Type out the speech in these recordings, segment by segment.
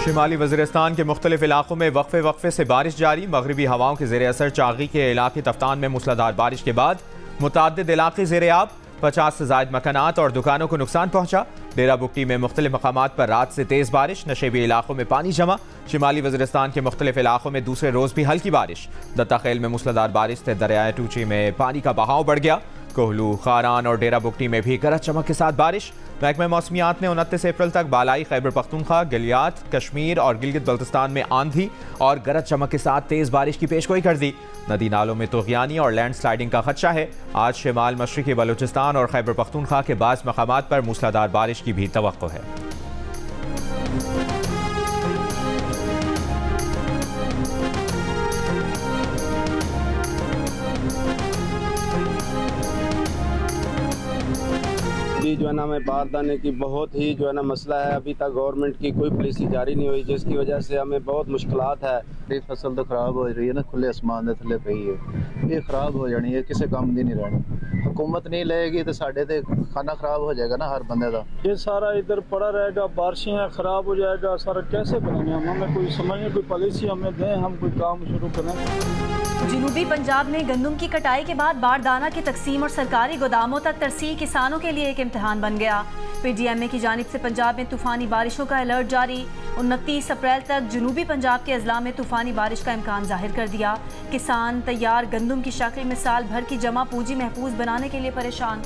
शिमाली वज़ीरिस्तान के मुख्तलिफ इलाकों में वक्फे से बारिश जारी। मगरबी हवाओं के ज़ेर असर चागी के इलाके तफ्तान में मूसलाधार बारिश के बाद मुतअद्दिद इलाके ज़ेर आब। 50 से ज़ायद मकानात और दुकानों को नुकसान पहुंचा। डेरा बुगटी में मुख्तलिफ मकामात पर रात से तेज़ बारिश। नशेबी इलाकों में पानी जमा। शिमाली वज़ीरिस्तान के मुख्तलिफ इलाकों में दूसरे रोज़ भी हल्की बारिश। दत्ताखेल में मूसलाधार बारिश से दरियाए टूची में पानी का बहाव बढ़ गया। कोहलू, खारान और डेरा बुगटी में भी गरज चमक के साथ बारिश। महकमा मौसमियात ने 29 अप्रैल तक बालाई खैबर पख्तूनख्वा, गिलियात, कश्मीर और गिलगित बल्तिस्तान में आंधी और गरज चमक के साथ तेज़ बारिश की पेशगोई कर दी। नदी नालों में तुग़यानी और लैंड स्लाइडिंग का खदशा है। आज शिमाल मशरिकी बलूचिस्तान और खैबर पख्तूनख्वा के बाज़ मकामात पर मूसलाधार बारिश की भी तवक्को है। जो है ना हमें बारदाने की बहुत ही जो है ना मसला है। अभी तक गवर्नमेंट की कोई पॉलिसी जारी नहीं हुई, जिसकी वजह से हमें बहुत मुश्किलात है। ये फसल तो खराब हो रही है ना, खुले आसमान के थले पई है, ये खराब हो जानी है, किसी काम दी नहीं रहनी। हुकूमत नहीं लेगी तो साढ़े ते खाना खराब हो जाएगा ना हर बंदे का। ये सारा इधर पड़ा रहेगा, बारिशें खराब हो जाएगा, सारा कैसे करेंगे हम? हमें कोई समझ नहीं, कोई पॉलिसी हमें दें, हम कोई काम शुरू करें। जनूबी पंजाब में गंदम की कटाई के बाद बारदाना की तकसीम और सरकारी गोदामों तक तरसील किसानों के लिए एक इम्तिहान बन गया। PDMA की जानिब से पंजाब में तूफानी बारिशों का अलर्ट जारी। 29 अप्रैल तक जनूबी पंजाब के अजला में तूफानी बारिश का इम्कान जाहिर कर दिया। किसान तैयार गंदम की शक्ल में साल भर की जमा पूंजी महफूज बनाने के लिए परेशान।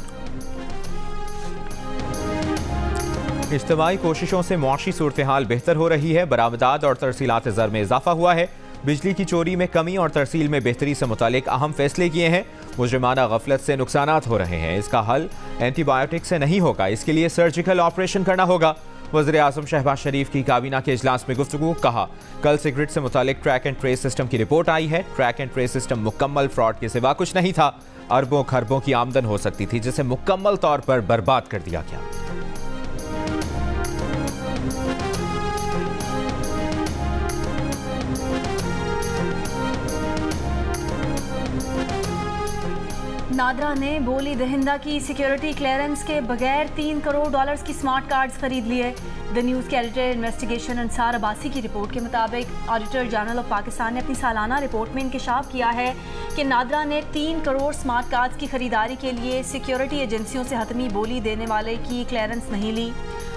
इज्तिमाई कोशिशों से मुआशी सूरत हाल बेहतर हो रही है। बरामदात और तरसीलात ज़र में इजाफा हुआ है। बिजली की चोरी में कमी और तरसील में बेहतरी से मुतालिक अहम फैसले किए हैं। मुजरिमाना गफलत से नुकसानात हो रहे हैं, इसका हल एंटीबायोटिक से नहीं होगा, इसके लिए सर्जिकल ऑपरेशन करना होगा। वज़ीर आज़म शहबाज शरीफ की काबीना के इजलास में गुफ्तगू। कहा, कल सिगरेट से मुतालिक ट्रैक एंड ट्रेस सिस्टम की रिपोर्ट आई है। ट्रैक एंड ट्रेस सिस्टम मुकम्मल फ्रॉड के सिवा कुछ नहीं था। अरबों खरबों की आमदन हो सकती थी, जिसे मुकम्मल तौर पर बर्बाद कर दिया गया। नादरा ने बोली दहिंदा की सिक्योरिटी क्लियरेंस के बगैर $3 करोड़ की स्मार्ट कार्ड्स खरीद लिए। द न्यूज़ के एडिटर इन्वेस्टिगेशन अंसार अब्बासी की रिपोर्ट के मुताबिक ऑडिटर जनरल ऑफ पाकिस्तान ने अपनी सालाना रिपोर्ट में इंकशाफ किया है कि नादरा ने 3 करोड़ स्मार्ट कार्ड्स की खरीदारी के लिए सिक्योरिटी एजेंसियों से हतमी बोली देने वाले की क्लियरेंस नहीं ली।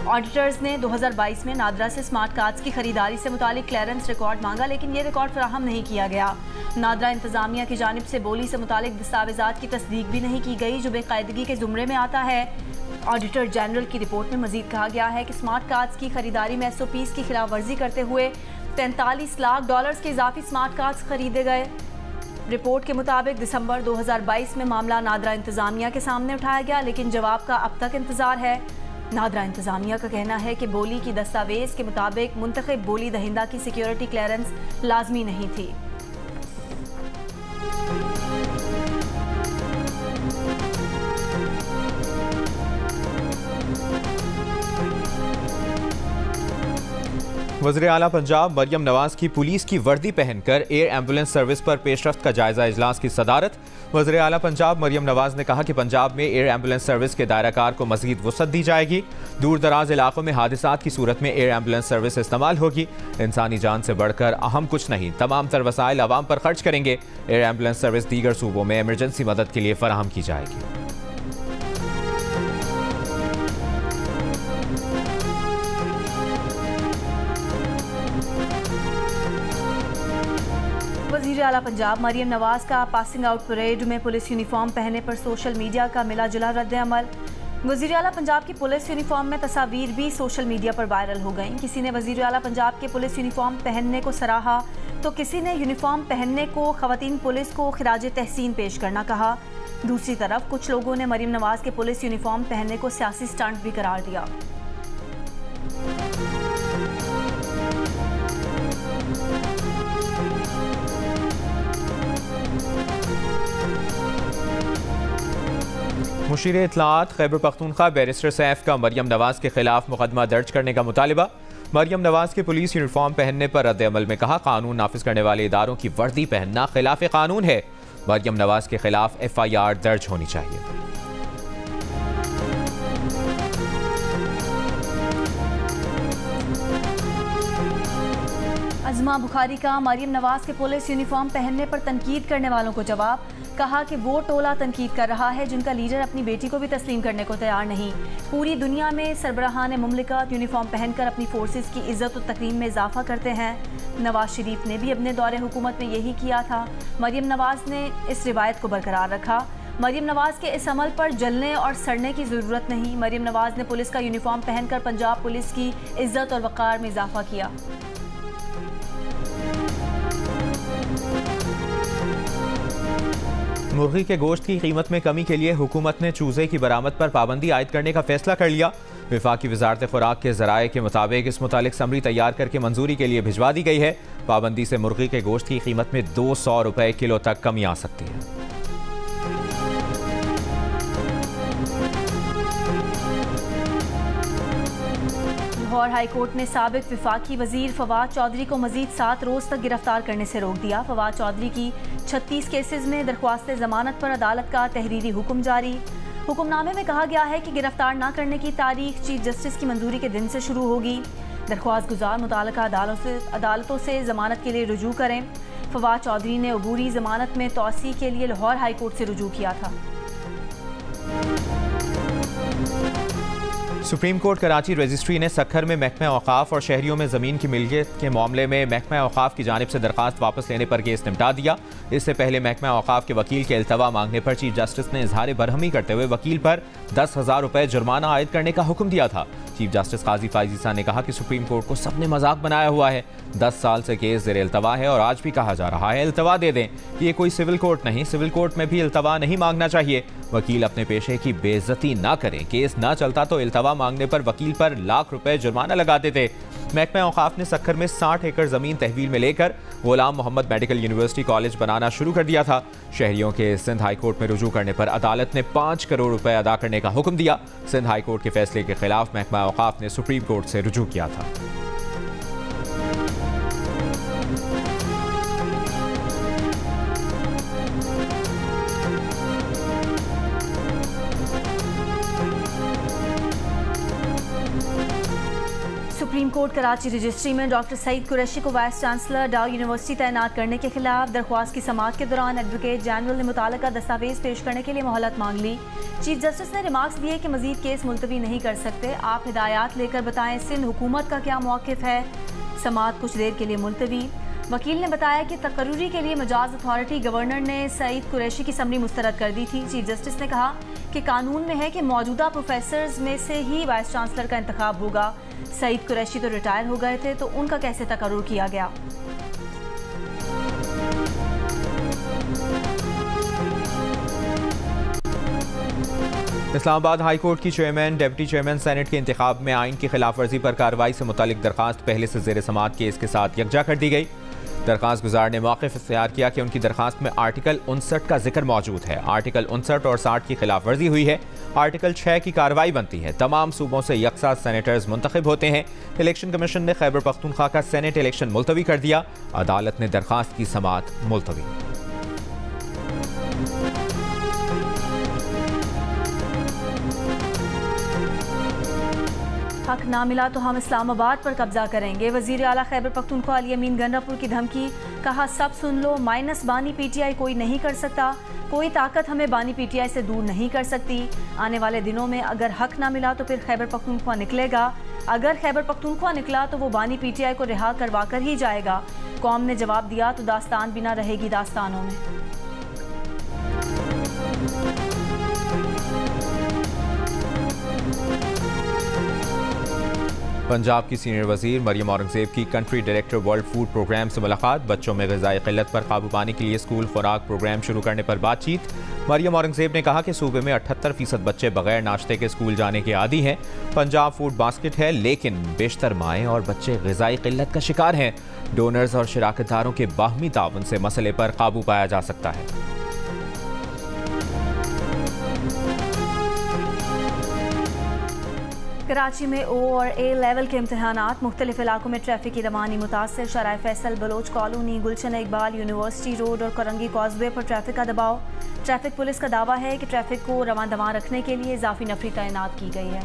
ऑडिटर्स ने 2022 में नादरा से स्मार्ट कार्ड्स की खरीदारी से मुतालिक क्लियरेंस रिकॉर्ड मांगा, लेकिन ये रिकॉर्ड फराहम नहीं किया गया। नादरा इंतजामिया की जानिब से बोली से मुतालिक दस्तावेजात की तस्दीक भी नहीं की गई, जो बेकायदगी के जुमरे में आता है। ऑडिटर जनरल की रिपोर्ट में मजीद कहा गया है कि स्मार्ट कार्ड्स की खरीदारी में SOPs की खिलाफ वर्जी करते हुए $43 लाख के इजाफी स्मार्ट कार्ड्स खरीदे गए। रिपोर्ट के मुताबिक दिसंबर 2022 में मामला नादरा इंतजामिया के सामने उठाया गया, लेकिन जवाब का अब तक इंतजार है। नादरा इंतजामिया का कहना है कि बोली की दस्तावेज के मुताबिक मुंतखब बोली दहिंदा की सिक्योरिटी क्लियरेंस लाजमी नहीं थी। वज़ीर आला पंजाब मरियम नवाज की पुलिस की वर्दी पहनकर एयर एम्बुलेंस सर्विस पर पेशरफ्त का जायजा इजलास की सदारत। वज़ीर आला पंजाब मरियम नवाज ने कहा कि पंजाब में एयर एम्बुलेंस सर्विस के दायराकार को मज़ीद वुसअत दी जाएगी। दूर दराज इलाकों में हादिसात की सूरत में एयर एम्बुलेंस सर्विस इस्तेमाल होगी। इंसानी जान से बढ़कर अहम कुछ नहीं, तमाम तर वसाइल आवाम पर खर्च करेंगे। एयर एम्बुलेंस सर्विस दीगर सूबों में इमरजेंसी मदद के लिए फराहम की जाएगी। वज़ीर आला पंजाब मरियम नवाज का पासिंग आउट परेड में पुलिस यूनिफॉर्म पहनने पर सोशल मीडिया का मिला जुला रद्द अमल। वज़ीर आला पंजाब की पुलिस यूनिफॉर्म में तस्वीर भी सोशल मीडिया पर वायरल हो गईं। किसी ने वज़ीर आला पंजाब के पुलिस यूनिफॉर्म पहनने को सराहा तो किसी ने यूनिफॉर्म पहनने को ख़वातीन पुलिस को खिराज तहसीन पेश करना कहा। दूसरी तरफ कुछ लोगों ने मरियम नवाज के पुलिस यूनिफॉर्म पहनने को सियासी स्टंट भी करार दिया। मुशीर इत्तलात खैबर पख्तूनख्वा बैरिस्टर सैफ का मरियम नवाज के खिलाफ मुकदमा दर्ज करने का मुतालिबा। मरियम नवाज के पुलिस यूनिफॉर्म पहनने पर रद्द अमल में कहा, कानून नाफिज करने वाले इदारों की वर्दी पहनना खिलाफ कानून है। मरियम नवाज के खिलाफ FIR दर्ज होनी चाहिए। नगमा बुखारी का मरियम नवाज के पुलिस यूनिफॉर्म पहनने पर तनकीद करने वालों को जवाब। कहा कि वो टोला तनकीद कर रहा है जिनका लीडर अपनी बेटी को भी तस्लीम करने को तैयार नहीं। पूरी दुनिया में सरबराहान मुमलिकत यूनिफॉर्म पहनकर अपनी फोर्सेस की इज्जत और तकरीम में इजाफा करते हैं। नवाज शरीफ ने भी अपने दौरे हुकूमत में यही किया था। मरियम नवाज ने इस रिवायत को बरकरार रखा। मरियम नवाज के इस अमल पर जलने और सड़ने की ज़रूरत नहीं। मरियम नवाज ने पुलिस का यूनिफॉर्म पहनकर पंजाब पुलिस की इज्जत और वक़ार में इजाफा किया। मुर्गी के गोश्त की कीमत में कमी के लिए हुकूमत ने चूजे की बरामद पर पाबंदी आयद करने का फैसला कर लिया। विफाकी वजारत खुराक के ज़राए के मुताबिक इस मुतालिक समरी तैयार करके मंजूरी के लिए भिजवा दी गई है। पाबंदी से मुर्गी के गोश्त की कीमत में 200 रुपये किलो तक कमी आ सकती है। लाहौर हाई कोर्ट ने साबिक विफाकी वजीर फवाद चौधरी को मजीद 7 रोज तक गिरफ्तार करने से रोक दिया। फवाद चौधरी की 36 केसेस में दरख्वास्त जमानत पर अदालत का तहरीरी हुक्म जारी। हुक्मनामे में कहा गया है कि गिरफ्तार न करने की तारीख चीफ जस्टिस की मंजूरी के दिन से शुरू होगी। दरख्वास्त गुजार मुताल्लिका अदालतों से जमानत के लिए रुजू करें। फवाद चौधरी ने अबूरी जमानत में तौसी के लिए लाहौर हाई कोर्ट से रुजू किया था। सुप्रीम कोर्ट कराची रजिस्ट्री ने सक्खर में महकमा औकाफ और शहरियों में ज़मीन की मिल्कियत के मामले में महकमा औकाफ की जानिब से दरख्वास्त वापस लेने पर केस निपटा दिया। इससे पहले महकमा औकाफ के वकील के इल्तवा मांगने पर चीफ जस्टिस ने इजहार बरहमी करते हुए वकील पर 10,000 रुपये जुर्माना आयद करने का हुक्म दिया था। चीफ जस्टिस काजी फाइजीसा ने कहा कि सुप्रीम कोर्ट को सबने मजाक बनाया हुआ है। 10 साल से केस ज़ेर इल्तवा है और आज भी कहा जा रहा है इल्तवा दे दें। ये कोई सिविल कोर्ट नहीं, सिविल कोर्ट में भी इल्तवा नहीं मांगना चाहिए। वकील अपने पेशे की बेइज्जती ना करें। केस ना चलता तो इल्तवा मांगने पर वकील पर लाख रुपए जुर्माना लगाते थे। महकमा औकाफ ने सक्खर में 60 एकड़ जमीन तहवील में लेकर गुलाम मोहम्मद मेडिकल यूनिवर्सिटी कॉलेज बनाना शुरू कर दिया था। शहरियों के सिंध हाई कोर्ट में रुजू करने पर अदालत ने 5 करोड़ रुपए अदा करने का हुक्म दिया। सिंध हाई कोर्ट के फैसले के खिलाफ महकमा औकाफ ने सुप्रीम कोर्ट से रुजू किया था। सुप्रीम कोर्ट कराची रजिस्ट्री में डॉक्टर सईद कुरैशी को वाइस चांसलर डाउ यूनिवर्सिटी तैनात करने के खिलाफ दरख्वास्त की समाअत के दौरान एडवोकेट जनरल ने मुताल्लिका दस्तावेज पेश करने के लिए मोहलत मांग ली। चीफ जस्टिस ने रिमार्क्स दिए कि मजीद केस मुलतवी नहीं कर सकते। आप हिदायत लेकर बताएं सिंध हुकूमत का क्या मौक़िफ़ है। समाअत कुछ देर के लिए मुलतवी। वकील ने बताया कि तकर्रुरी के लिए मजाज अथॉरिटी गवर्नर ने सईद कुरैशी की समरी मुस्तरद कर दी थी। चीफ जस्टिस ने कहा कि कानून में है कि मौजूदा प्रोफेसर्स में से ही वाइस चांसलर का इंतखाब होगा। सईद कुरैशी तो रिटायर हो गए थे, तो उनका कैसे तकर्रुर किया गया। इस्लामाबाद हाई कोर्ट की चेयरमैन डिप्टी चेयरमैन सेनेट के इंतखाब में आइन की खिलाफ वर्जी पर कार्रवाई से मुतालिक दरखास्त पहले से ज़ेर समाअत केस के साथ यकजा कर दी गई। दरखास्त गुजार ने मौक़िफ़ इख्तियार किया कि उनकी दरखास्त में आर्टिकल 59 का जिक्र मौजूद है। आर्टिकल 59 और 60 की खिलाफ वर्जी हुई है। आर्टिकल 6 की कार्रवाई बनती है। तमाम सूबों से यकसा सेनेटर्स मुंतखब होते हैं। इलेक्शन कमीशन ने खैबर पख्तूनख्वा का सेनेट इलेक्शन मुलतवी कर दिया। अदालत ने दरखास्त की समाअत मुलतवी। हक ना मिला तो हम इस्लामाबाद पर कब्जा करेंगे। वजीर आला खैबर पख्तूनख्वा अली अमीन गंडापुर की धमकी। कहा सब सुन लो, माइनस बानी पीटीआई कोई नहीं कर सकता। कोई ताकत हमें बानी पीटीआई से दूर नहीं कर सकती। आने वाले दिनों में अगर हक ना मिला तो फिर खैबर पख्तूनख्वा निकलेगा। अगर खैबर पख्तूनख्वा निकला तो वो बानी पीटीआई को रिहा करवा कर ही जाएगा। कौम ने जवाब दिया तो दास्तान बिना रहेगी दास्तानों में। पंजाब की सीनियर वजीर मरियम औरंगजेब की country director world food programme से मुलाकात। बच्चों में ग़िज़ाई क़िल्लत पर काबू पाने के लिए स्कूल खुराक प्रोग्राम शुरू करने पर बातचीत। मरियम औरंगजेब ने कहा कि सूबे में 78% बच्चे बगैर नाश्ते के स्कूल जाने के आदी हैं। पंजाब फूड बास्केट है, लेकिन बेशतर माएँ और बच्चे ग़िज़ाई क़िल्लत का शिकार हैं। डोनर्स और शराकतदारों के बाहमी ताउन से मसले पर काबू पाया जा सकता है। कराची में ओ और ए लेवल के इम्तहानात। मुख्तलिफ इलाकों में ट्रैफिक की रवानी मुतासर। शराय फैसल, बलोच कॉलोनी, गुलशन इकबाल, यूनिवर्सिटी रोड और करंगी कॉजवे पर ट्रैफिक का दबाव। ट्रैफिक पुलिस का दावा है कि ट्रैफिक को रवां दवां रखने के लिए इजाफी नफरी तैनात की गई है।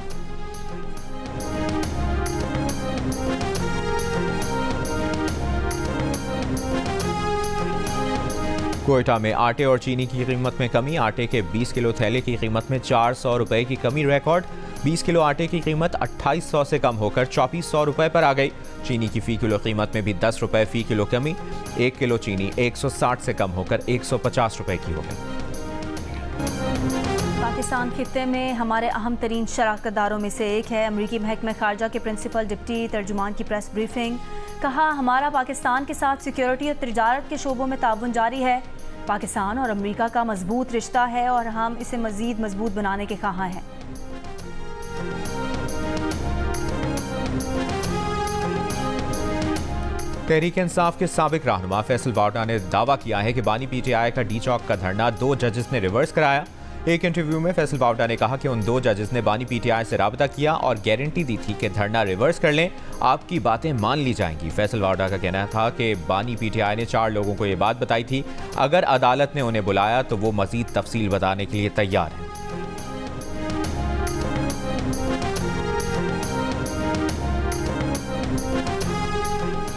कोयटा में आटे और चीनी की कीमत में कमी। आटे के 20 किलो थैले की कीमत में 400 रुपए की कमी रिकॉर्ड। 20 किलो आटे की कीमत 2800 से कम होकर 2400 रुपए पर आ गई। चीनी की फ़ी किलो कीमत में भी 10 रुपए फ़ी किलो कमी। 1 किलो चीनी 160 से कम होकर 150 रुपए की हो गई। पाकिस्तान खित्ते में हमारे अहम तरीन शराकतदारों में से एक है। अमरीकी महकमे खारजा के प्रिंसिपल डिप्टी तर्जुमान की प्रेस ब्रीफिंग। कहा, हमारा पाकिस्तान के साथ सिक्योरिटी और तिजारत के शोबों में ताउन जारी है। पाकिस्तान और अमरीका का मजबूत रिश्ता है और हम इसे मजीद मजबूत बनाने के ख्वाह हैं। तहरीक इंसाफ के साबिक रहनुमा फैसल वार्डा ने दावा किया है कि बानी PTI का डी चौक का धरना 2 जजेस ने रिवर्स कराया। एक इंटरव्यू में फैसल वार्डा ने कहा कि उन 2 जजेस ने बानी PTI से राबता किया और गारंटी दी थी कि धरना रिवर्स कर लें, आपकी बातें मान ली जाएंगी। फैसल वार्डा का कहना था कि बानी PTI ने 4 लोगों को ये बात बताई थी, अगर अदालत ने उन्हें बुलाया तो वो मजीद तफसील बताने के लिए तैयार हैं।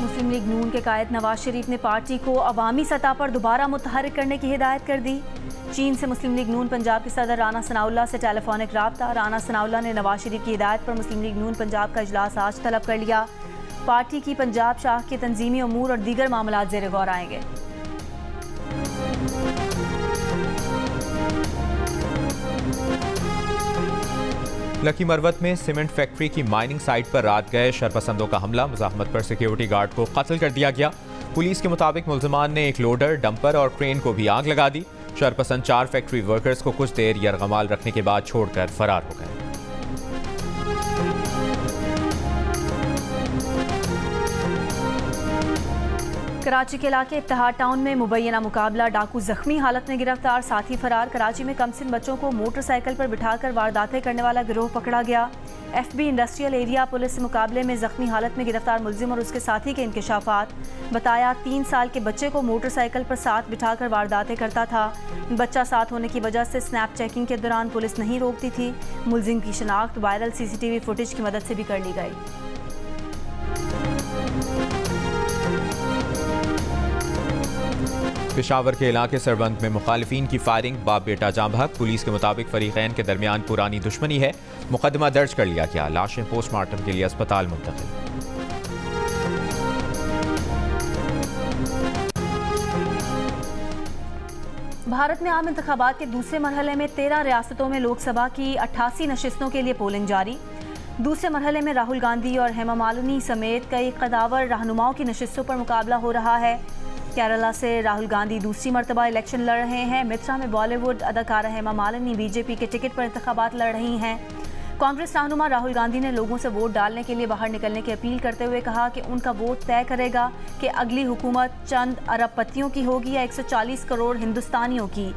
मुस्लिम लीग नून के कायद नवाज शरीफ ने पार्टी को अवामी सतह पर दोबारा मुतहर्रिक करने की हिदायत कर दी। चीन से मुस्लिम लीग नून पंजाब के सदर राना सनाउल्लाह से टेलीफोनिक राब्ता। राना सनाउल्लाह ने नवाज शरीफ की हिदायत पर मुस्लिम लीग नून पंजाब का इजलास आज तलब कर लिया। पार्टी की पंजाब शाख के तंजीमी अमूर और दीगर मामला ज़ेर गौर आएंगे। लकी मरवत में सीमेंट फैक्ट्री की माइनिंग साइट पर रात गए शरपसंदों का हमला। मुज़ाहमत पर सिक्योरिटी गार्ड को कत्ल कर दिया गया। पुलिस के मुताबिक मुल्ज़िमान ने एक लोडर, डंपर और क्रेन को भी आग लगा दी। शरपसंद 4 फैक्ट्री वर्कर्स को कुछ देर यरगमाल रखने के बाद छोड़कर फरार हो गए। कराची के इलाके इत्तेहाद टाउन में मुबैना मुकाबला, डाकू जख्मी हालत में गिरफ्तार, साथी फरार। कराची में कमसिन बच्चों को मोटरसाइकिल पर बिठाकर वारदातें करने वाला गिरोह पकड़ा गया। FB इंडस्ट्रियल एरिया पुलिस से मुकाबले में जख्मी हालत में गिरफ्तार मुलजिम और उसके साथी के इंकशाफात। बताया 3 साल के बच्चे को मोटरसाइकिल पर साथ बिठाकर वारदातें करता था। बच्चा साथ होने की वजह से स्नैप चेकिंग के दौरान पुलिस नहीं रोकती थी। मुलजिम की शनाख्त वायरल CCTV फुटेज की मदद से भी कर ली गई। पेशावर के इलाके सरबंद में मुखालिफिन की फायरिंग, बाप बेटा जाँ बहक। पुलिस के मुताबिक फरीकैन के दरमियान पुरानी दुश्मनी है। मुकदमा दर्ज कर लिया गया। लाशें पोस्टमार्टम के लिए अस्पताल मुंतकिल। भारत में आम इंतखाबात के दूसरे मरहले में 13 रियासतों में लोकसभा की 88 नशिस्तों के लिए पोलिंग जारी। दूसरे मरहले में राहुल गांधी और हेमा मालिनी समेत कई कदावर रहनुमाओं की नशिस्तों पर मुकाबला हो रहा है। केरला से राहुल गांधी दूसरी मरतबा इलेक्शन लड़ रहे हैं। मित्रा में बॉलीवुड अदाकारा हेमा मालिनी BJP के टिकट पर इंतखाबात लड़ रही हैं। कांग्रेस रहनुमा राहुल गांधी ने लोगों से वोट डालने के लिए बाहर निकलने की अपील करते हुए कहा कि उनका वोट तय करेगा कि अगली हुकूमत चंद अरबपतियों की होगी या 140 करोड़ हिंदुस्तानियों की।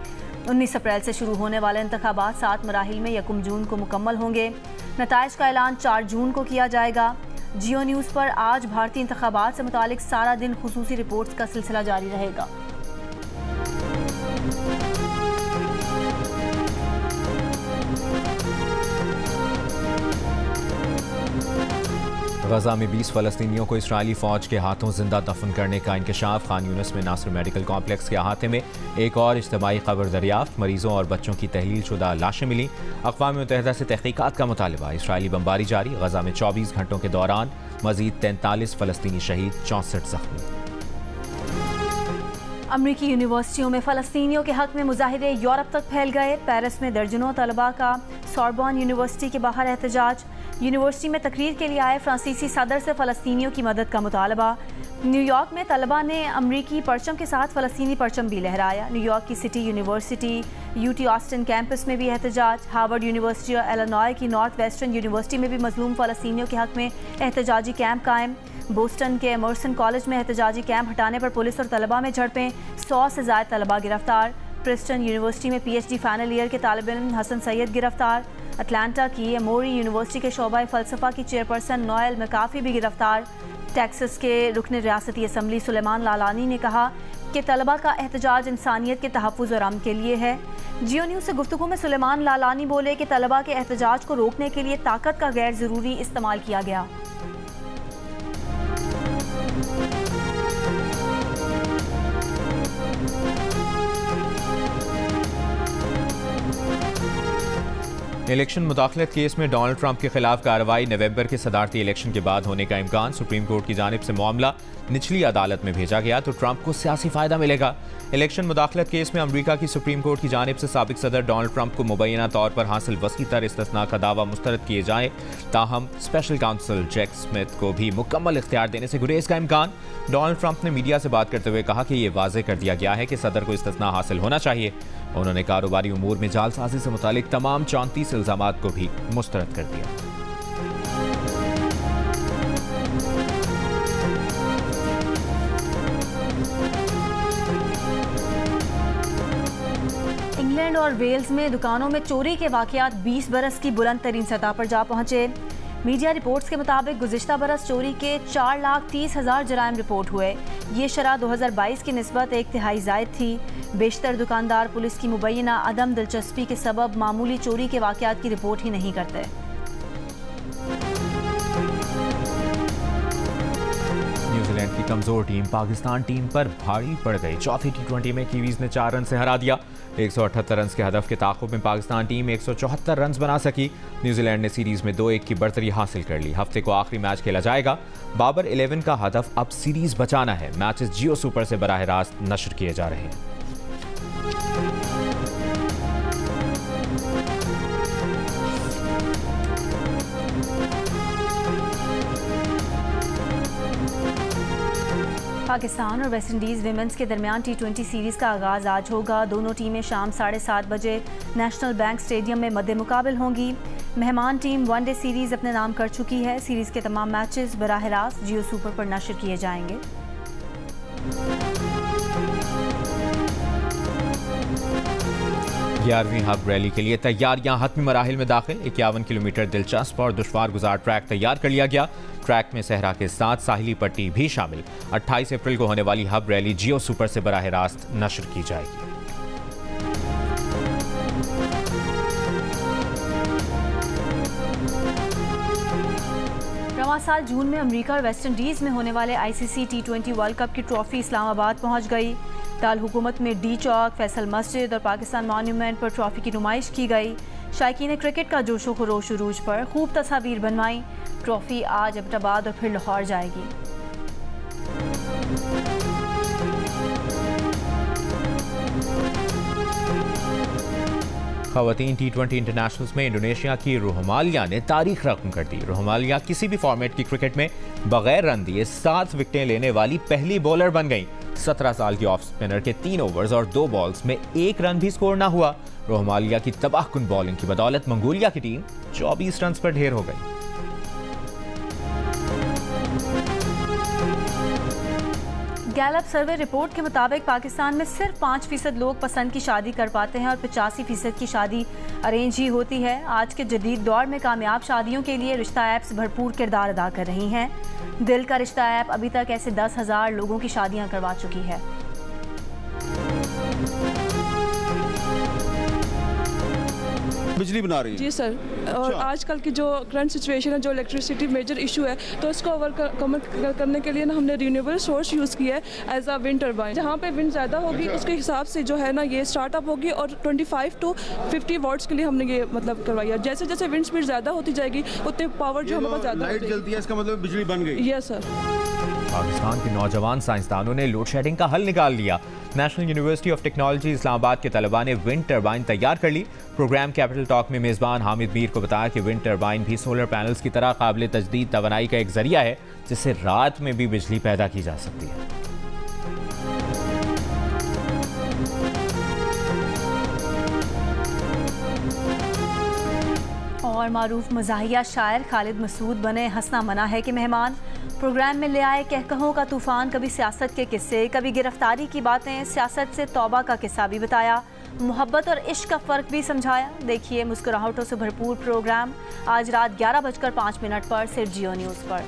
19 अप्रैल से शुरू होने वाले इंतखाबात 7 मराहिल में 1 जून को मुकम्मल होंगे। नताइज का ऐलान 4 जून को किया जाएगा। जियो न्यूज़ पर आज भारतीय इंतखाबात से मुतालिक सारा दिन खुसूसी रिपोर्ट्स का सिलसिला जारी रहेगा। गजा में 20 फ़लस्तीनियों को इस्राएली फ़ौज के हाथों जिंदा दफन करने का इंकशाफ। खान यूनिस में नासिर मेडिकल कॉम्प्लेक्स के अहाते में एक और इज्तिमाई कब्र दरियाफ्त। मरीजों और बच्चों की तहलील शुदा लाशें मिली। अक़वाम मुत्तहिदा से तहक़ीक़ात का मुतालिबा। इस्राएली बमबारी जारी। गजा में 24 घंटों के दौरान मजीद 43 फ़लस्तीनी शहीद, 64 जख्मी। अमरीकी यूनिवर्सिटियों में फ़लस्तीनियों के हक़ में मुजाहिदे यूरोप तक फैल गए। पेरिस में दर्जनों तलबा का सॉर्बोन यूनिवर्सिटी के बाहर एहतजाज। यूनिवर्सिटी में तकरीर के लिए आए फ्रांसीसी सदर से फ़लस्तीनियों की मदद का मुतालबा। न्यूयॉर्क में तलबा ने अमरीकी परचम के साथ फ़लस्तीनी परचम भी लहराया। न्यूयॉर्क की city university, UT Austin campus में भी एहतजाज। हार्वर्ड यूनिवर्सिटी और इलिनॉय की नॉर्थ वेस्टर्न यूनिवर्सिटी में भी मजलूम फ़लस्तीनियों के हक़ में एहतजाजी कैंप कायम। बोस्टन के एमर्सन कॉलेज में एहतजाजी कैंप हटाने पर पुलिस और तलबा में झड़पें, 100 से ज़ायद तलबा गिरफ्तार। प्रिस्टन यूनिवर्सिटी में PhD फाइनल ईयर के तालिब इल्म हसन सैयद गिरफ्तार। अटलांटा की एमोरी यूनिवर्सिटी के शोबा फ़लसफ़ा की चेयरपर्सन नोएल मैकाफी भी गिरफ्तार। टेक्सास के रुकन रियासती असम्बली सुलेमान लालानी ने कहा कि तलबा का एहतजाज इंसानियत के तहफ़्फ़ुज़ और अमन के लिए है। जियो न्यूज़ से गुफ्तगू में सुलेमान लालानी बोले कि तलबा के एहतजाज को रोकने के लिए ताकत का गैर ज़रूरी इस्तेमाल किया गया। इलेक्शन मुदाखलत केस में डोनाल्ड ट्रंप के खिलाफ कार्रवाई नवंबर के सदारती इलेक्शन के बाद होने का इम्कान। सुप्रीम कोर्ट की जानिब से मामला निचली अदालत में भेजा गया तो ट्रंप को सियासी फायदा मिलेगा। इलेक्शन मुदाखलत केस में अमरीका की सुप्रीम कोर्ट की जानिब से साबिक सदर डोनाल्ड ट्रंप को मुबैना तौर पर हासिल वसीतर इस्तिस्ना का दावा मुस्तरद किए जाए, ताहम स्पेशल काउंसिल जैक स्मिथ को भी मुकम्मल इख्तियार देने से गुरेज का इम्कान। डोनाल्ड ट्रंप ने मीडिया से बात करते हुए कहा कि यह वाज़ेह कर दिया गया है कि सदर को इस्तिस्ना हासिल होना चाहिए। उन्होंने कारोबारी उमूर में जालसाजी से मुतालिक तमाम 34 इल्जामात को भी मुस्तरद कर दिया। इंग्लैंड और वेल्स में दुकानों में चोरी के वाकयात 20 बरस की बुलंद तरीन सतह पर जा पहुंचे। मीडिया रिपोर्ट्स के मुताबिक गुज़िश्ता बरस चोरी के 4,30,000 जराइम रिपोर्ट हुए। ये शरह 2022 की निस्बत 1/3 ज़ायद थी। बेशतर दुकानदार पुलिस की मुबैना अदम दिलचस्पी के सबब मामूली चोरी के वाकयात की रिपोर्ट ही नहीं करते। न्यूजीलैंड की कमजोर टीम पाकिस्तान टीम पर भारी पड़ गई। चौथी T20 में कीवीज ने 4 रन से हरा दिया। 178 रन के हदफ के ताक़ुब में पाकिस्तान टीम 174 रन बना सकी। न्यूजीलैंड ने सीरीज में 2-1 की बढ़तरी हासिल कर ली। हफ्ते को आखिरी मैच खेला जाएगा। बाबर 11 का हदफ अब सीरीज बचाना है। मैचेस जियो सुपर से बराह रास्त नशर किए जा रहे हैं। पाकिस्तान और वेस्ट इंडीज़ विमेंस के दरमियान T20 सीरीज़ का आगाज़ आज होगा। दोनों टीमें शाम 7:30 बजे नेशनल बैंक स्टेडियम में मद्दे मुकाबिल होंगी। मेहमान टीम वनडे सीरीज़ अपने नाम कर चुकी है। सीरीज़ के तमाम मैचेस बराह रास्त जियो सुपर पर नशर किए जाएंगे। 11वीं हब रैली के लिए तैयारियां हतमी मराहिल में दाखिल। 51 किलोमीटर दिलचस्प और दुश्वार गुजार ट्रैक तैयार कर लिया गया। ट्रैक में सहरा के साथ साहिली पट्टी भी शामिल। 28 अप्रैल को होने वाली हब रैली जियो सुपर से बराह रास्त नशर की जाएगी। रवां साल जून में अमेरिका और वेस्ट इंडीज़ में होने वाले ICC T20 वर्ल्ड कप की ट्रॉफी इस्लामाबाद पहुंच गई। दाल हुकूमत में डी चौक, फैसल मस्जिद और पाकिस्तान मॉन्यूमेंट पर ट्रॉफी की नुमाइश की गई। शायकीन क्रिकेट का जोशो खरोश उरूज पर खूब तस्वीर बनवाई। ट्रॉफी आज एबटाबाद और फिर लाहौर जाएगी। ख़वातीन T20 इंटरनेशनल्स में इंडोनेशिया की रोहमालिया ने तारीख रकम कर दी। रोहमालिया किसी भी फॉर्मेट की क्रिकेट में बगैर रन दिए 7 विकेटें लेने वाली पहली बॉलर बन गई। 17 साल की ऑफ स्पिनर के 3 ओवर्स और 2 बॉल्स में 1 रन भी स्कोर न हुआ। रोहमालिया की तबाहकुन बॉलिंग की बदौलत मंगोलिया की टीम 24 रन पर ढेर हो गई। गैलप सर्वे रिपोर्ट के मुताबिक पाकिस्तान में सिर्फ 5% लोग पसंद की शादी कर पाते हैं और 85% की शादी अरेंज ही होती है। आज के जदीद दौर में कामयाब शादियों के लिए रिश्ता ऐप्स भरपूर किरदार अदा कर रही हैं। दिल का रिश्ता ऐप अभी तक ऐसे 10,000 लोगों की शादियां करवा चुकी है। बिजली बना रही है जी सर। और आजकल की जो करंट सिचुएशन है, जो इलेक्ट्रिसिटी मेजर इशू है, तो इसको ओवरकम करने के लिए ना हमने रिन्यूएबल सोर्स यूज़ किया है एज अ विंड टर्बाइन। जहाँ पे विंड ज़्यादा होगी उसके हिसाब से जो है ना ये स्टार्टअप होगी और 25 to 50 वॉट्स के लिए हमने ये मतलब करवाई है। जैसे जैसे विंड स्पीड ज़्यादा होती जाएगी उतने पावर जो हमारे पास ज़्यादा लाइट जलती है, इसका मतलब बिजली बन गई। Yes sir. पाकिस्तान के नौजवान साइंसदानों ने लोड शेडिंग का हल निकाल लिया। National university of technology Islamabad के तलबा ने विंड टर्बाइन तैयार कर ली। प्रोग्राम कैपिटल टॉक में मेज़बान हामिद मीर को बताया कि विंड टर्बाइन भी सोलर पैनल्स की तरह काबिल तजदीद तवानाई का एक जरिया है जिससे रात में भी बिजली पैदा की जा सकती है। और मारूफ मज़ाहिया शायर खालिद मसूद बने हंसना मना है कि मेहमान। प्रोग्राम में ले आए कहकहों का तूफान, कभी सियासत के किस्से, कभी गिरफ्तारी की बातें, सियासत से तौबा का किस्सा भी बताया, मोहब्बत और इश्क का फ़र्क भी समझाया। देखिए मुस्कुराहटों से भरपूर प्रोग्राम आज रात 11:05 पर सिर्फ जियो न्यूज़ पर।